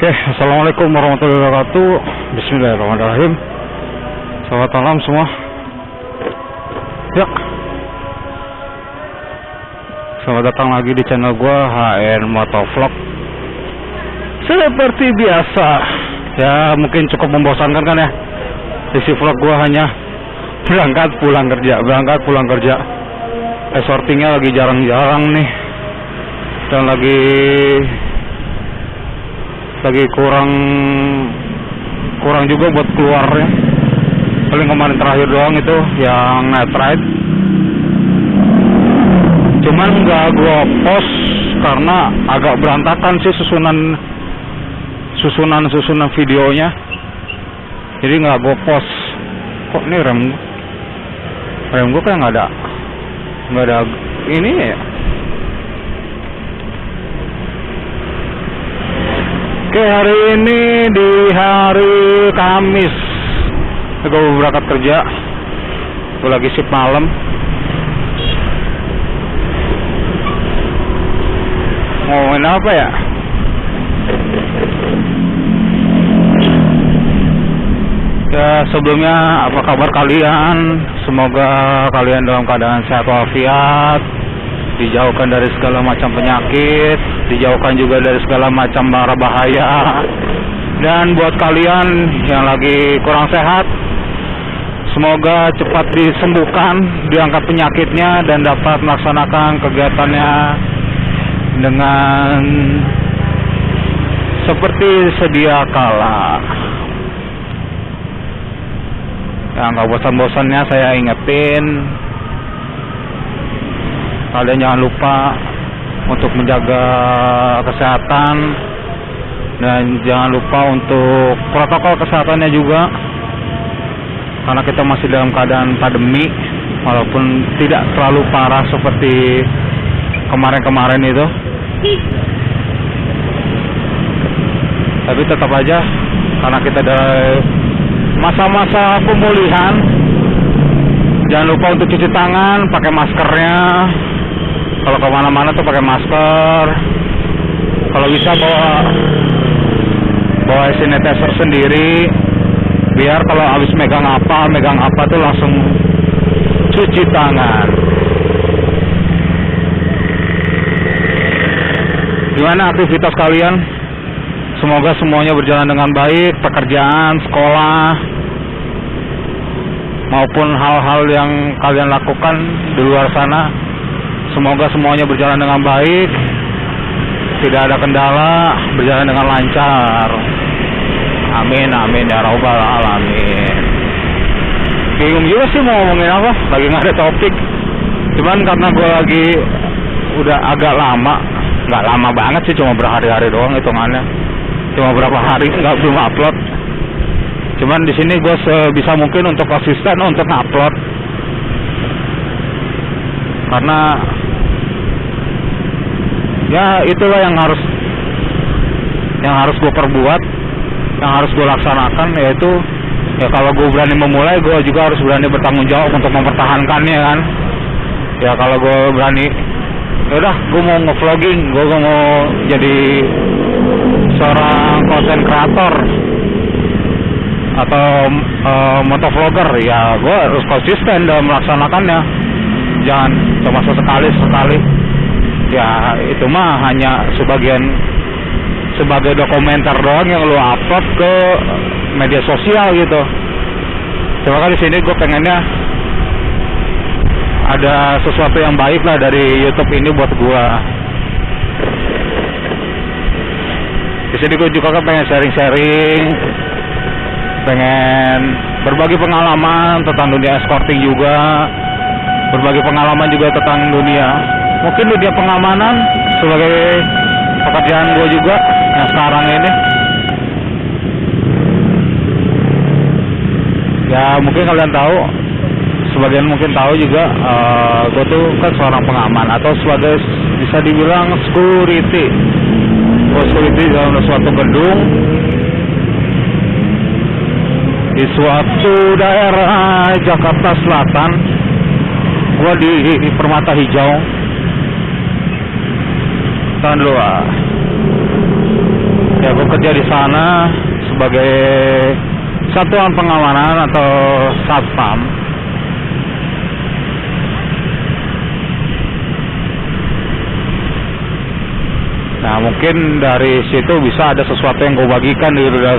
Oke, assalamualaikum warahmatullahi wabarakatuh. Bismillahirrahmanirrahim. Selamat malam semua. Ya, selamat datang lagi di channel gua HN Motovlog. Seperti biasa, ya mungkin cukup membosankan kan ya. Isi vlog gua hanya berangkat pulang kerja. Sortingnya lagi jarang-jarang nih, dan lagi kurang juga buat keluarnya. Paling kemarin terakhir doang itu yang night ride, cuman nggak gua post karena agak berantakan sih susunan videonya, jadi nggak gua post. Kok ini rem gua kayak nggak ada ini ya. Oke, hari ini di hari Kamis gue berangkat kerja. Gue lagi shift malam. Ngomongin apa ya? Ya, sebelumnya apa kabar kalian? Semoga kalian dalam keadaan sehat walafiat, dijauhkan dari segala macam penyakit, dijauhkan juga dari segala macam mara bahaya. Dan buat kalian yang lagi kurang sehat, semoga cepat disembuhkan, diangkat penyakitnya, dan dapat melaksanakan kegiatannya dengan seperti sedia kala. Yang gak bosan-bosannya saya ingetin, kalian jangan lupa untuk menjaga kesehatan, dan jangan lupa untuk protokol kesehatannya juga, karena kita masih dalam keadaan pandemi, walaupun tidak terlalu parah seperti kemarin-kemarin itu, tapi tetap aja karena kita dari masa-masa pemulihan, jangan lupa untuk cuci tangan, pakai maskernya. Kalau kemana-mana tuh pakai masker. Kalau bisa bawa sanitizer sendiri, biar kalau habis megang apa tuh langsung cuci tangan. Gimana aktivitas kalian? Semoga semuanya berjalan dengan baik, pekerjaan, sekolah, maupun hal-hal yang kalian lakukan di luar sana. Semoga semuanya berjalan dengan baik, tidak ada kendala, berjalan dengan lancar. Amin, amin ya rabbal alamin. Bingung juga sih mau ngomongin apa, lagi nggak ada topik. Cuman karena gue lagi udah agak lama, nggak lama banget sih, cuma berhari-hari doang hitungannya, cuma berapa hari nggak belum upload. Cuman di sini gue sebisa mungkin untuk konsisten untuk upload, karena ya itulah yang harus gue perbuat, yang harus gue laksanakan, yaitu ya kalau gue berani memulai, gue juga harus berani bertanggung jawab untuk mempertahankannya kan. Ya kalau gue berani, yaudah gue mau nge-vlogging, gue mau jadi seorang content creator atau motovlogger, ya gue harus konsisten dalam melaksanakannya. Jangan cuma sekali. Ya itu mah hanya sebagai dokumenter doang yang lu upload ke media sosial gitu. Cuma kan di sini gue pengennya ada sesuatu yang baik lah dari YouTube ini buat gue. Di sini gue juga kan pengen sharing, pengen berbagi pengalaman tentang dunia escorting juga, berbagi pengalaman juga tentang dunia, mungkin dunia pengamanan sebagai pekerjaan gue juga yang sekarang ini. Ya mungkin kalian tahu, sebagian mungkin tahu juga, gue tuh kan seorang pengaman atau sebagai bisa dibilang security. Gue security dalam suatu gedung di suatu daerah Jakarta Selatan. Gue di Permata Hijau. Tahan dulu. Ya gue bekerja di sana sebagai satuan pengamanan atau satpam. Nah, mungkin dari situ bisa ada sesuatu yang gue bagikan di dalam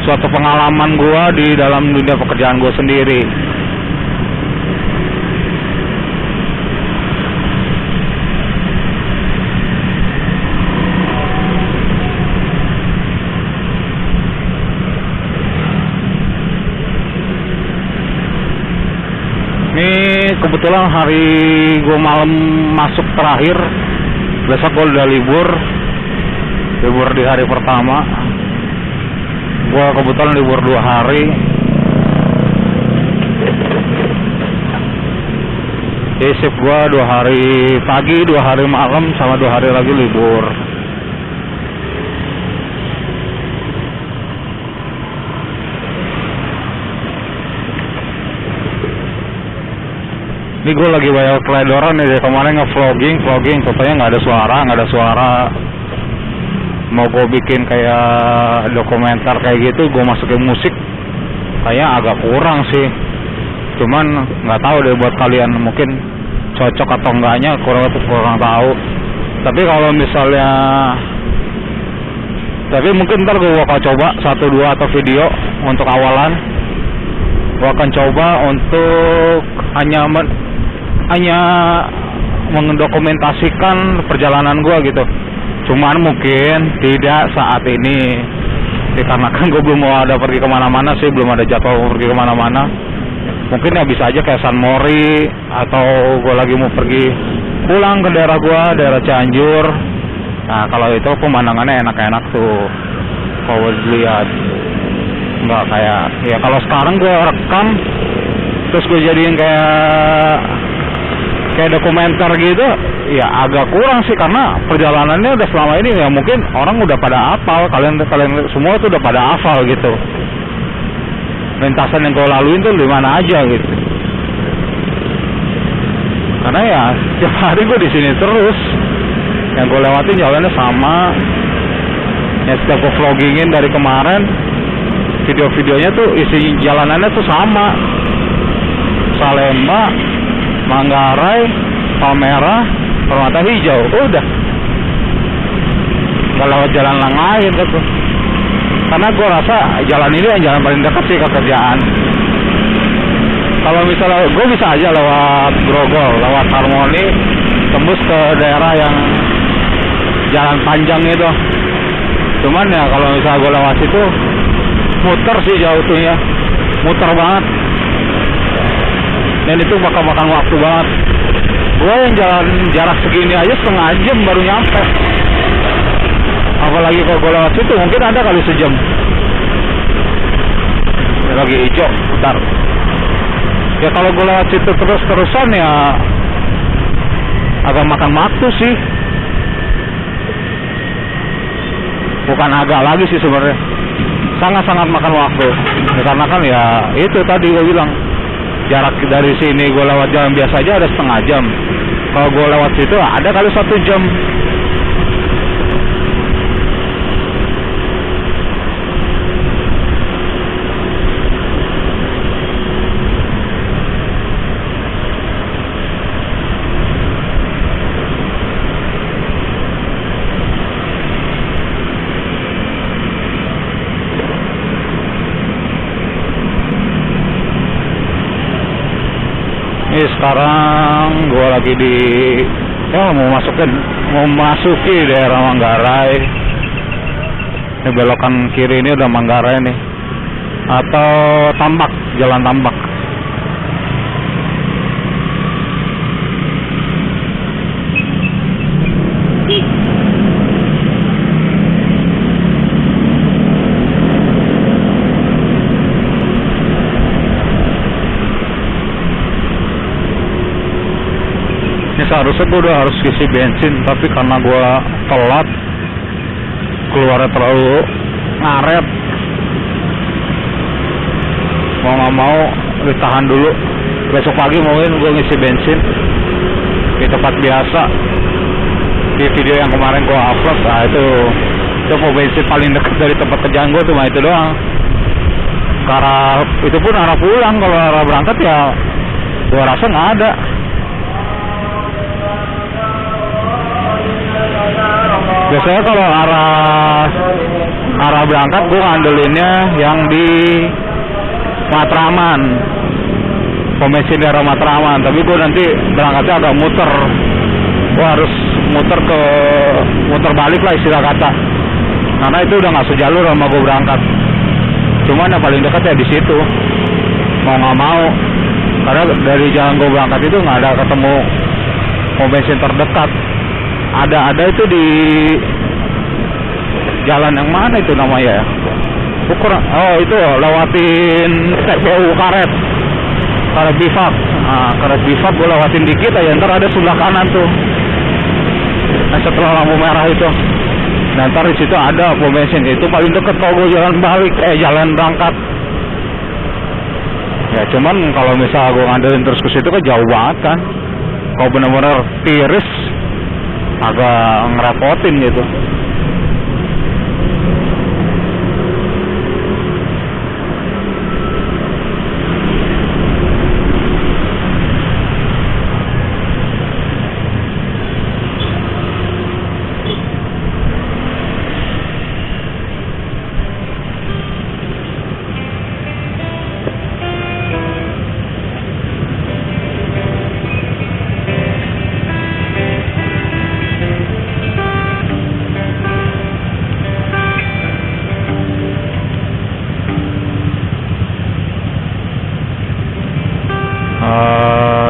suatu pengalaman gue di dalam dunia pekerjaan gue sendiri. Ini kebetulan hari gue malam masuk terakhir. Besok gue udah libur di hari pertama. Gue kebetulan libur 2 hari. Jadi shift gue 2 hari pagi, 2 hari malam, sama 2 hari lagi libur. Ini gue lagi banyak teledoran nih dari kemarin nge-vlogging, contohnya nggak ada suara. Mau gue bikin kayak dokumenter kayak gitu, gue masukin musik, kayaknya agak kurang sih. Cuman nggak tahu deh buat kalian mungkin cocok atau enggaknya, kurang tahu. Tapi kalau misalnya, tapi mungkin ntar gue bakal coba 1-2 atau video untuk awalan. Gue akan coba untuk hanya mendokumentasikan perjalanan gue gitu. Cuman mungkin tidak saat ini, dikarenakan gue belum mau ada pergi kemana-mana sih, belum ada jadwal pergi kemana-mana. Mungkin ya bisa aja kayak San Mori, atau gue lagi mau pergi pulang ke daerah gue, daerah Cianjur. Nah kalau itu pemandangannya enak-enak tuh kalau dilihat. Nggak kayak, ya kalau sekarang gue rekam terus gue jadiin kayak dokumenter gitu, ya agak kurang sih, karena perjalanannya udah selama ini ya mungkin orang udah pada hafal, kalian semua tuh udah pada hafal gitu. Lintasan yang gue laluin tuh di mana aja gitu. Karena ya setiap hari gue di sini terus, yang gue lewatin jalannya sama. Ya setiap gue vloggingin dari kemarin, video-videonya tuh isi jalanannya tuh sama. Salemba, Manggarai, Palmerah, Permata Hijau, udah. Gak lewat jalan lain gitu. Karena gue rasa jalan ini yang jalan paling dekat sih ke kerjaan. Kalau misalnya gue bisa aja lewat Grogol, lewat Harmoni, tembus ke daerah yang jalan panjang itu. Cuman ya kalau misalnya gue lewat situ, muter sih jauh tuh ya, muter banget. Dan itu bakal makan waktu banget. Gue yang jalan jarak segini aja setengah jam baru nyampe. Apalagi kalau gue lewat situ mungkin ada kali sejam. Lagi hijau, bentar. Ya kalau gue lewat situ terus-terusan ya agak makan waktu sih. Bukan agak lagi sih sebenarnya. Sangat-sangat makan waktu. Ya, karena kan ya itu tadi gue bilang, jarak dari sini gue lewat jalan biasa aja ada setengah jam. Kalau gue lewat situ ada kali 1 jam. Ini sekarang gue lagi mau masuki daerah Manggarai. Ini belokan kiri ini udah Manggarai nih, atau Tambak, jalan Tambak. Seharusnya gue udah harus isi bensin, tapi karena gue telat, keluarnya terlalu ngaret, mau nggak mau ditahan dulu. Besok pagi mungkin gue ngisi bensin di tempat biasa, di video yang kemarin gue upload. Nah itu pom bensin paling dekat dari tempat kerjaan gue cuma itu doang. Itu pun arah pulang. Kalau arah berangkat ya gue rasa nggak ada. Biasanya kalau arah berangkat gue ngandelinnya yang di Matraman, pom bensin daerah Matraman. Tapi gue nanti berangkatnya agak muter. Gue harus muter balik lah istilah kata. Karena itu udah nggak sejalur sama gue berangkat. Cuman yang paling dekat ya di situ. Mau nggak mau. Karena dari jalan gue berangkat itu nggak ada ketemu pom bensin terdekat. Ada itu di jalan yang mana itu namanya ya? Itu lewatin TPU Karet Bifak. Karet Bifak gue lewatin dikit aja, ntar ada sebelah kanan tuh. Nah, setelah lampu merah itu. Nah, ntar di situ ada pom bensin. Itu paling dekat kalau gue jalan berangkat. Ya cuman kalau misalnya gue ngandelin terus ke situ kan jauh banget kan. Kalau benar-benar tiris agak ngerepotin gitu.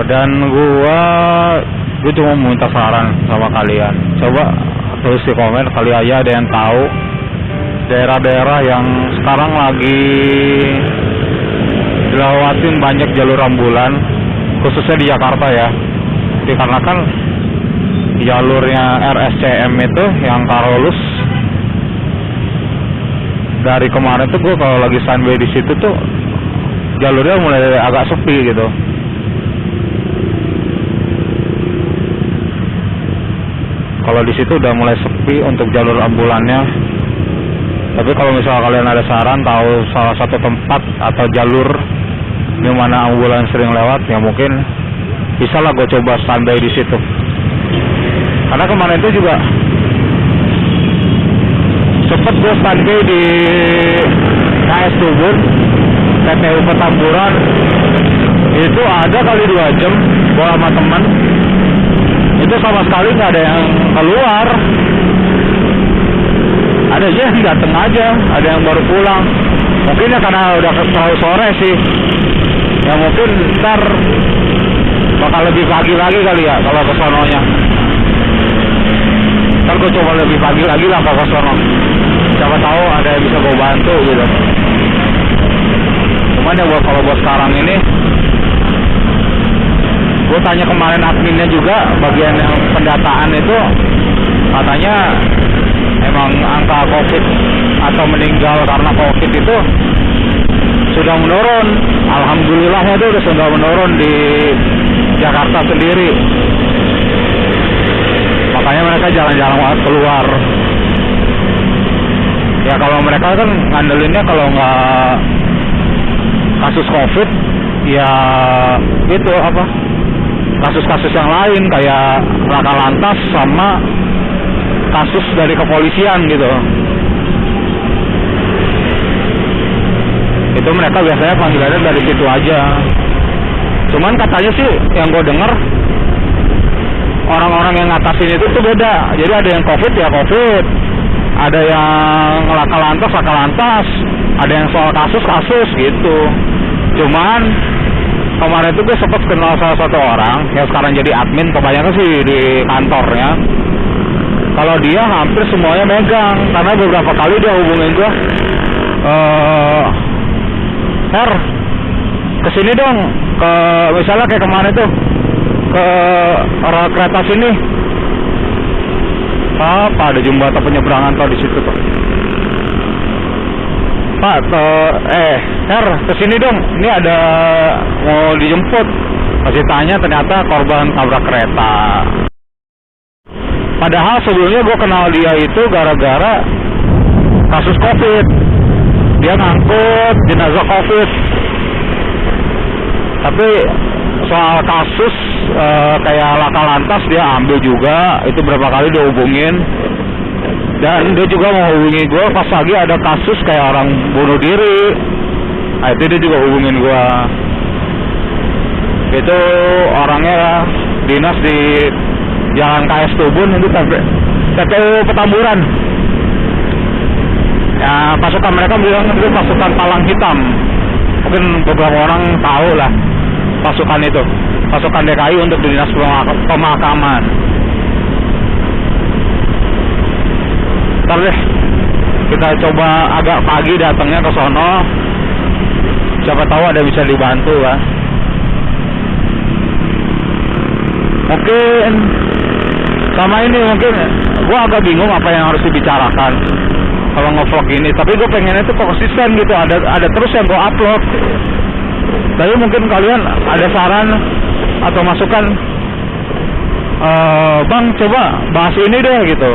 Dan gue cuma mau minta saran sama kalian. Coba tulis di komen, kali aja ada yang tahu daerah-daerah yang sekarang lagi dilewatin banyak jalur ambulan, khususnya di Jakarta ya. Dikarenakan jalurnya RSCM itu yang Karolus, dari kemarin tuh gue kalau lagi standby di situ tuh jalurnya mulai agak sepi gitu. Kalau di situ udah mulai sepi untuk jalur ambulannya. Tapi kalau misalnya kalian ada saran tahu salah satu tempat atau jalur di mana ambulan sering lewat, ya mungkin bisa lah gue coba standby di situ. Karena kemarin itu juga sempet gue standby di KS Tubun, TPU Petamburan. Itu ada kali 2 jam gue sama temen. Itu sama sekali nggak ada yang keluar. Ada aja yang dateng aja, ada yang baru pulang. Mungkin ya karena udah terlalu sore sih. Ya mungkin ntar bakal lebih pagi lagi kali ya kalau ke sononya. Ntar gue coba lebih pagi lagi lah kalau ke sono. Siapa tahu ada yang bisa gue bantu gitu. Cuman ya kalau buat sekarang ini, gue tanya kemarin adminnya juga, bagian yang pendataan itu katanya emang angka COVID atau meninggal karena COVID itu sudah menurun. Alhamdulillahnya itu sudah menurun di Jakarta sendiri. Makanya mereka jarang-jarang keluar. Ya kalau mereka kan ngandelinnya kalau nggak kasus COVID, ya itu apa? Kasus-kasus yang lain kayak laka lantas sama kasus dari kepolisian gitu. Itu mereka biasanya panggilannya dari situ aja. Cuman katanya sih yang gue denger, orang-orang yang ngatasin itu tuh beda. Jadi ada yang COVID ya COVID, ada yang laka lantas, ada yang soal kasus gitu. Cuman kemarin itu gue sempat kenal salah satu orang yang sekarang jadi admin, kebanyakan sih di kantornya. Kalau dia hampir semuanya megang, karena beberapa kali dia hubungin gue, Her, kesini dong, ke misalnya kayak kemarin tuh ke rel kereta sini. Apa ada jembatan penyeberangan tol di situ tuh. Pak, Her, kesini dong, ini ada mau dijemput. Masih tanya, ternyata korban tabrak kereta. Padahal sebelumnya gue kenal dia itu gara-gara kasus COVID. Dia ngangkut jenazah COVID. Tapi soal kasus kayak laka lantas dia ambil juga. Itu berapa kali dia hubungin. Dan dia juga mau hubungi gue pas lagi ada kasus kayak orang bunuh diri. Nah itu dia juga hubungin gue. Itu orangnya dinas di Jalan KS Tubun, itu TPU Petamburan. Ya pasukan mereka bilang itu pasukan Palang Hitam. Mungkin beberapa orang tahu lah pasukan itu, pasukan DKI untuk dinas pemakaman. Ntar deh kita coba agak pagi datangnya ke sono, siapa tahu ada bisa dibantu kan. Mungkin sama ini mungkin gue agak bingung apa yang harus dibicarakan kalau nge-vlog ini, tapi gue pengennya tuh konsisten gitu, ada terus yang gue upload. Tapi mungkin kalian ada saran atau masukan, bang coba bahas ini deh gitu,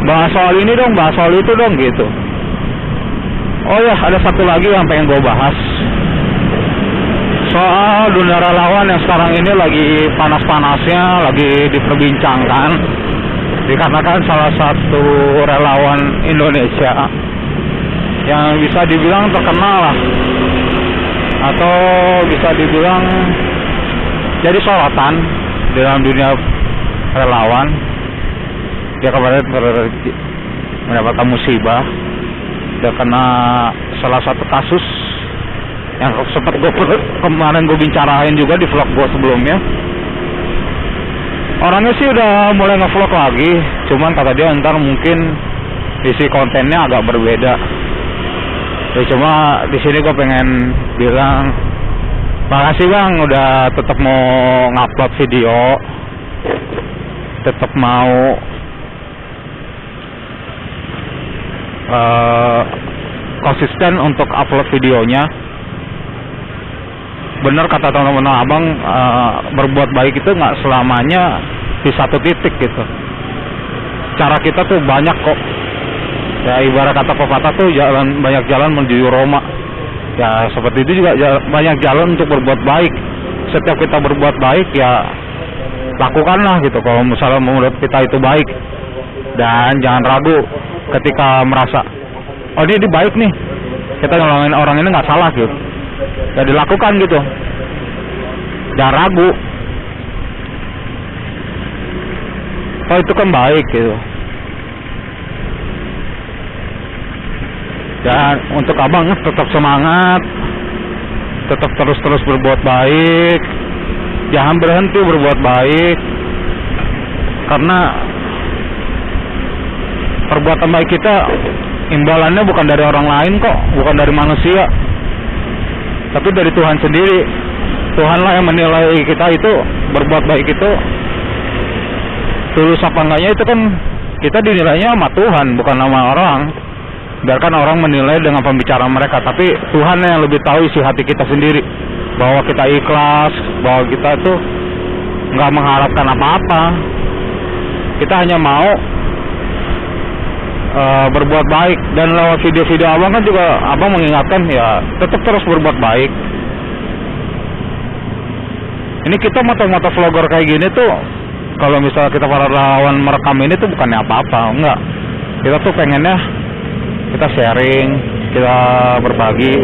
bahas soal ini dong, bahas soal itu dong gitu. Oh ya, ada satu lagi yang pengen gue bahas, soal dunia relawan yang sekarang ini lagi panas-panasnya, lagi diperbincangkan. Dikarenakan salah satu relawan Indonesia yang bisa dibilang terkenal lah, atau bisa dibilang jadi sorotan dalam dunia relawan. Dia kemarin mendapatkan musibah, dia kena salah satu kasus yang sempat kemarin gue bicarain juga di vlog gue sebelumnya. Orangnya sih udah mulai nge-vlog lagi, cuman kata dia ntar mungkin isi kontennya agak berbeda. Ya cuma di sini gue pengen bilang makasih bang udah tetap mau ngupload video, tetap mau konsisten untuk upload videonya. Bener kata teman-teman abang, berbuat baik itu nggak selamanya di satu titik gitu. Cara kita tuh banyak kok. Ya ibarat kata pepatah tuh banyak jalan menuju Roma. Ya seperti itu juga banyak jalan untuk berbuat baik. Setiap kita berbuat baik ya lakukanlah gitu. Kalau misalnya menurut kita itu baik, dan jangan ragu ketika merasa oh ini baik nih, kita nolongin orang ini nggak salah gitu. Ya dilakukan gitu, jangan ragu. Oh itu kan baik gitu. Dan untuk abang tetap semangat, tetap terus berbuat baik, jangan berhenti berbuat baik, karena perbuatan baik kita imbalannya bukan dari orang lain kok, bukan dari manusia, tapi dari Tuhan sendiri. Tuhanlah yang menilai kita itu berbuat baik itu tulus apa enggaknya, itu kan kita dinilainya sama Tuhan, bukan sama orang. Biarkan orang menilai dengan pembicaraan mereka, tapi Tuhan yang lebih tahu isi hati kita sendiri, bahwa kita ikhlas, bahwa kita itu nggak mengharapkan apa-apa. Kita hanya mau berbuat baik. Dan lewat video-video abang kan juga abang mengingatkan ya tetap terus berbuat baik. Ini kita moto-moto vlogger kayak gini tuh, kalau misalnya kita para relawan merekam ini tuh bukannya apa-apa, enggak. Kita tuh pengennya kita sharing, kita berbagi.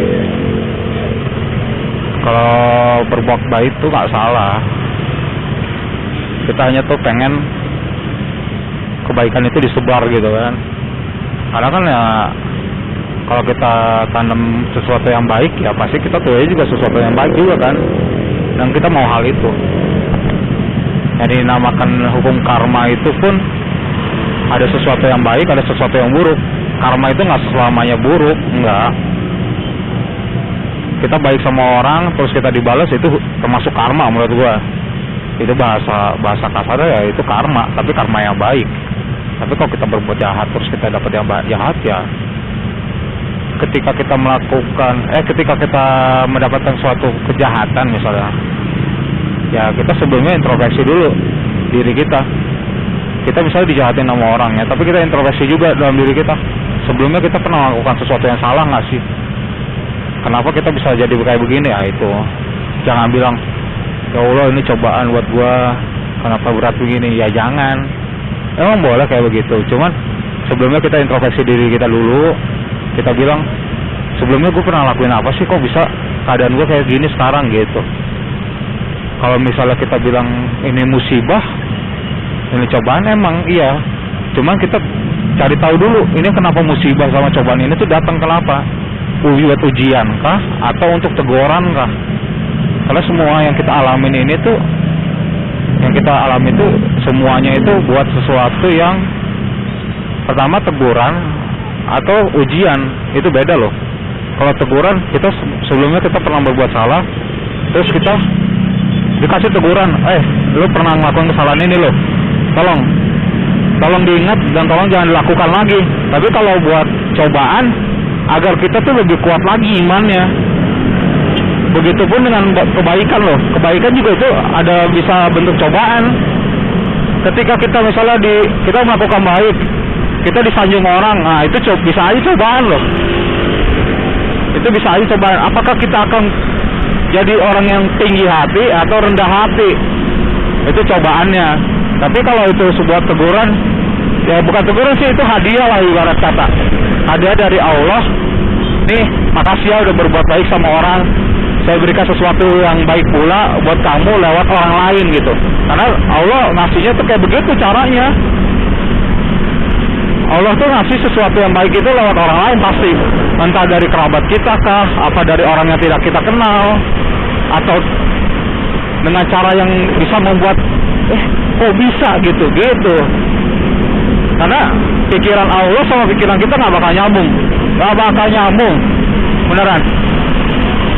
Kalau berbuat baik tuh nggak salah. Kita hanya tuh pengen kebaikan itu disebar gitu kan. Karena kan ya kalau kita tanam sesuatu yang baik ya pasti kita tuai juga sesuatu yang baik juga kan. Dan kita mau hal itu. Jadi dinamakan hukum karma itu pun ada sesuatu yang baik, ada sesuatu yang buruk. Karma itu nggak selamanya buruk, enggak. Kita baik sama orang terus kita dibalas, itu termasuk karma menurut gua. Itu bahasa kasarnya ya itu karma, tapi karma yang baik. Tapi kalau kita berbuat jahat terus kita dapat yang jahat ya, ketika kita mendapatkan suatu kejahatan misalnya, ya kita sebelumnya introspeksi dulu diri kita. Kita misalnya dijahatin sama orangnya, tapi kita introspeksi juga dalam diri kita. sebelumnya kita pernah melakukan sesuatu yang salah nggak sih? Kenapa kita bisa jadi kayak begini? Ya itu, jangan bilang, ya Allah ini cobaan buat gua, kenapa berat begini? Ya jangan. Emang boleh kayak begitu. Cuman sebelumnya kita introspeksi diri kita dulu. Kita bilang, sebelumnya gue pernah lakuin apa sih? Kok bisa keadaan gue kayak gini sekarang gitu? Kalau misalnya kita bilang ini musibah, ini cobaan, emang iya. Cuman kita cari tahu dulu, ini kenapa musibah sama cobaan ini tuh datang kenapa? Buat ujian kah? Atau untuk teguran kah? Karena semua yang kita alamin ini tuh, yang kita alami itu semuanya itu buat sesuatu yang pertama teguran atau ujian. Itu beda loh. Kalau teguran, kita sebelumnya kita pernah berbuat salah, terus kita dikasih teguran, lu pernah ngelakuin kesalahan ini loh, tolong diingat dan tolong jangan dilakukan lagi. Tapi kalau buat cobaan, agar kita tuh lebih kuat lagi imannya. Begitupun dengan kebaikan loh. Kebaikan juga itu ada bisa bentuk cobaan. Ketika kita misalnya kita melakukan baik, kita disanjung orang, nah itu bisa aja cobaan loh. Itu bisa aja cobaan. Apakah kita akan jadi orang yang tinggi hati atau rendah hati? Itu cobaannya. Tapi kalau itu sebuah teguran, ya bukan teguran sih, itu hadiah lah ibarat kata. Hadiah dari Allah. Nih, makasih ya udah berbuat baik sama orang. Saya berikan sesuatu yang baik pula buat kamu lewat orang lain gitu. Karena Allah ngasihnya tuh kayak begitu caranya. Allah tuh ngasih sesuatu yang baik itu lewat orang lain pasti. Entah dari kerabat kita kah, apa dari orang yang tidak kita kenal, atau dengan cara yang bisa membuat kok bisa gitu. Karena pikiran Allah sama pikiran kita nggak bakal nyambung, beneran.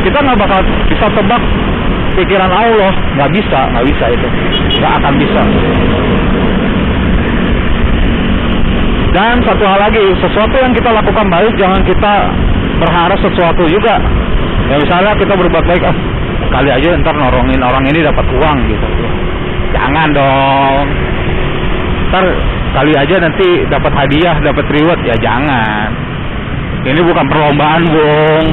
Kita nggak bakal bisa tebak pikiran Allah, nggak bisa itu, nggak akan bisa. Dan satu hal lagi, sesuatu yang kita lakukan baik jangan kita berharap sesuatu juga. Ya misalnya kita berbuat baik, kali aja ntar nolongin orang ini dapat uang gitu. Jangan dong. Ntar kali aja nanti dapat hadiah, dapat reward, ya jangan. Ini bukan perlombaan, Bung.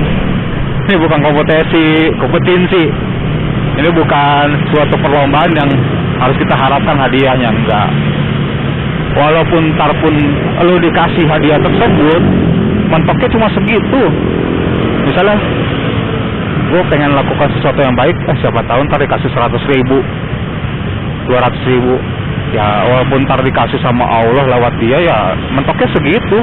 Ini bukan kompetisi. Ini bukan suatu perlombaan yang harus kita harapkan hadiahnya, enggak. Walaupun ntar pun lu dikasih hadiah tersebut, mentoknya cuma segitu. Misalnya, gue pengen lakukan sesuatu yang baik, siapa tahu ntar dikasih 100.000, 200.000. Ya walaupun ntar dikasih sama Allah lewat dia, ya mentoknya segitu.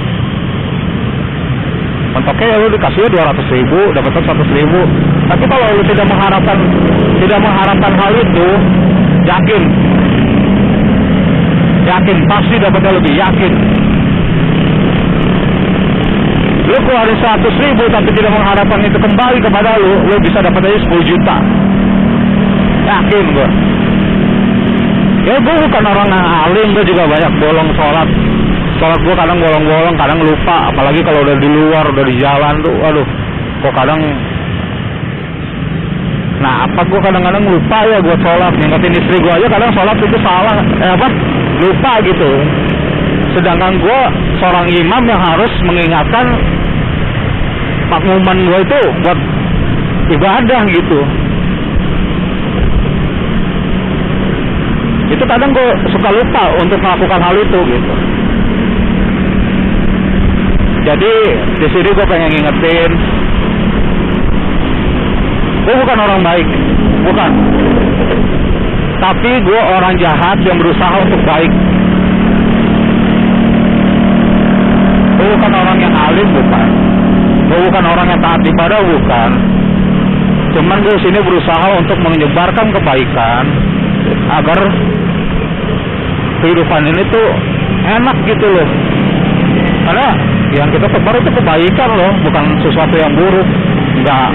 Mentoknya ya lu dikasihnya 200.000, dapatnya 100.000. Tapi kalau lu tidak mengharapkan hal itu, yakin pasti dapatnya lebih, yakin. Lu keluarin 100.000 tapi tidak mengharapkan itu kembali kepada lu bisa dapat aja 10 juta. Yakin gua. Ya gue bukan orang yang alim, gue juga banyak bolong sholat gue kadang bolong-bolong, kadang lupa. Apalagi kalau udah di luar, udah di jalan tuh, aduh, kok kadang. Nah apa gue kadang-kadang lupa ya buat sholat. Ngingetin istri gue aja kadang sholat itu salah, lupa gitu. Sedangkan gue seorang imam yang harus mengingatkan makmuman gue itu buat ibadah gitu. Itu kadang gue suka lupa untuk melakukan hal itu gitu. Jadi di sini gue pengen ngingetin, gue bukan orang baik, bukan. Tapi gue orang jahat yang berusaha untuk baik. Gue bukan orang yang alim, bukan. Gue bukan orang yang taat ibadah, bukan. Cuman gue sini berusaha untuk menyebarkan kebaikan agar kehidupan ini tuh enak gitu loh. Karena yang kita tebar itu kebaikan loh, bukan sesuatu yang buruk. Enggak,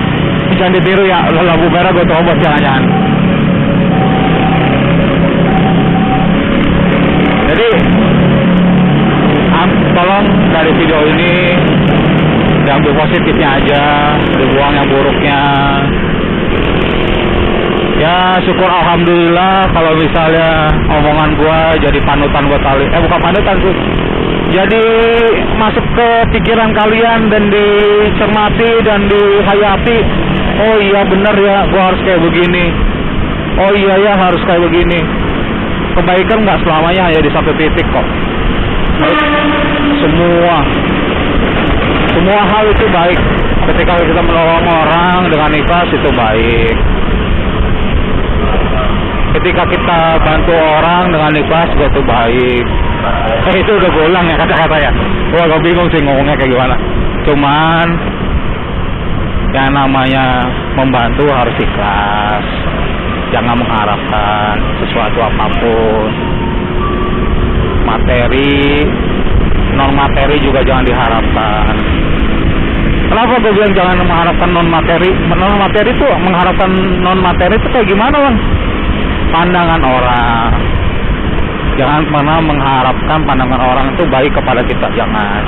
jangan ditiru ya, lampu merah gue terobos, jangan. Jadi tolong dari video ini diambil positifnya aja, dibuang yang buruknya. Ya syukur alhamdulillah kalau misalnya omongan gua jadi panutan buat kalian. Bukan panutan sih, Jadi masuk ke pikiran kalian dan dicermati dan dihayati. Oh iya bener ya, gua harus kayak begini. Oh iya ya, harus kayak begini. Kebaikan nggak selamanya hanya di satu titik kok. Semua hal itu baik. Ketika kita menolong orang dengan ikhlas itu baik. Ketika kita bantu orang dengan ikhlas itu baik. Itu udah golang ya kata-katanya. Wah, gue bingung sih ngomongnya kayak gimana. Cuman yang namanya membantu harus ikhlas. Jangan mengharapkan sesuatu apapun. Materi, non materi juga jangan diharapkan. Kenapa gue bilang jangan mengharapkan non materi? Non materi itu mengharapkan non materi itu kayak gimana, Bang? Pandangan orang. Jangan pernah mengharapkan pandangan orang itu baik kepada kita, jangan.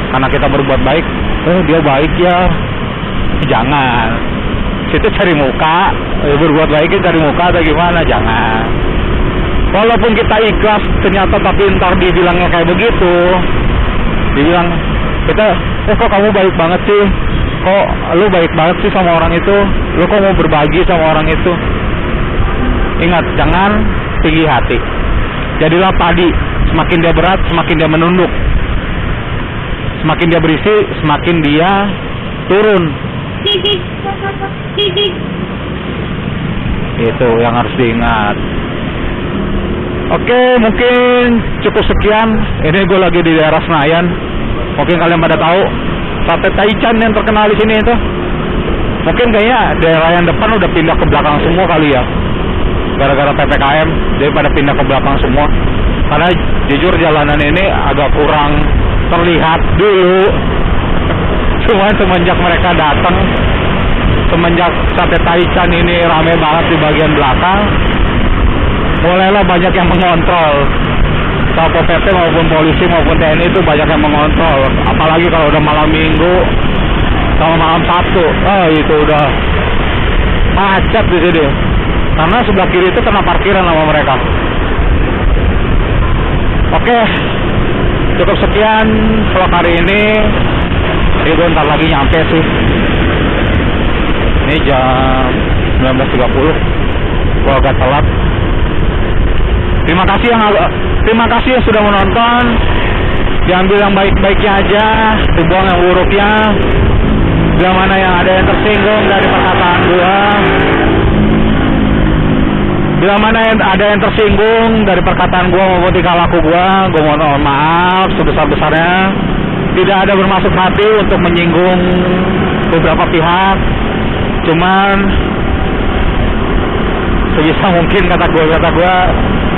Karena kita berbuat baik, dia baik ya. Jangan. Situ cari muka, berbuat baik cari muka atau gimana, jangan. Walaupun kita ikhlas, ternyata tapi ntar dibilangnya kayak begitu. Dibilang, kita, kok kamu baik banget sih? Kok lu baik banget sih sama orang itu? Lu kok mau berbagi sama orang itu? Ingat, jangan tinggi hati. Jadilah padi, semakin dia berat, semakin dia menunduk. Semakin dia berisi, semakin dia turun. Itu yang harus diingat. Oke, mungkin cukup sekian. Ini gue lagi di daerah Senayan. Mungkin kalian pada tahu sate taichan yang terkenal di sini itu. Mungkin kayaknya daerah yang depan udah pindah ke belakang semua kali ya. Gara-gara PPKM, jadi pada pindah ke belakang semua. Karena jujur jalanan ini agak kurang terlihat dulu. Cuman semenjak mereka datang, semenjak sate taichan ini rame banget di bagian belakang, mulailah banyak yang mengontrol. Satpol PP maupun polisi maupun TNI itu banyak yang mengontrol. Apalagi kalau udah malam minggu sama malam Sabtu, itu udah macet di sini. Karena sebelah kiri itu kena parkiran sama mereka. Oke, cukup sekian vlog hari ini. Ini gue ntar lagi nyampe sih. Ini jam 19.30. Gue agak telat. Terima kasih yang sudah menonton. Diambil yang baik-baiknya aja, dibuang yang buruknya. Bila mana yang ada yang tersinggung dari perkataan gue, bila mana ada yang tersinggung dari perkataan gue maupun tingkah laku gue mohon maaf sebesar-besarnya. Tidak ada bermaksud hati untuk menyinggung beberapa pihak. Cuman sebisa mungkin kata gue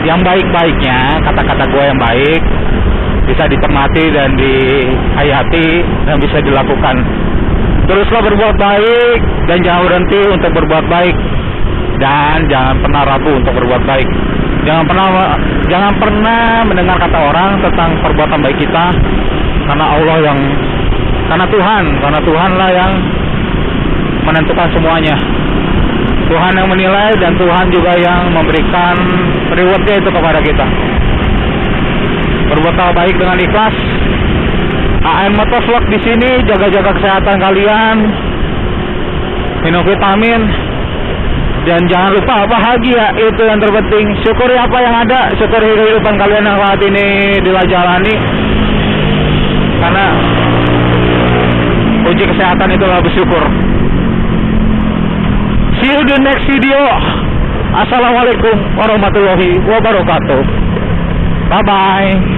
yang baik-baiknya, kata-kata gue yang baik bisa dicermati dan dihayati dan bisa dilakukan. Teruslah berbuat baik dan jangan berhenti untuk berbuat baik. Dan jangan pernah ragu untuk berbuat baik. Jangan pernah mendengar kata orang tentang perbuatan baik kita, karena Tuhanlah yang menentukan semuanya. Tuhan yang menilai dan Tuhan juga yang memberikan rewardnya itu kepada kita. Berbuatlah baik dengan ikhlas. AM Motovlog di sini, jaga-jaga kesehatan kalian, minum vitamin. Dan jangan lupa bahagia, itu yang terpenting. Syukuri apa yang ada, syukuri kehidupan kalian yang saat ini dijalani. Karena kunci kesehatan itulah bersyukur. See you the next video. Assalamualaikum warahmatullahi wabarakatuh. Bye bye.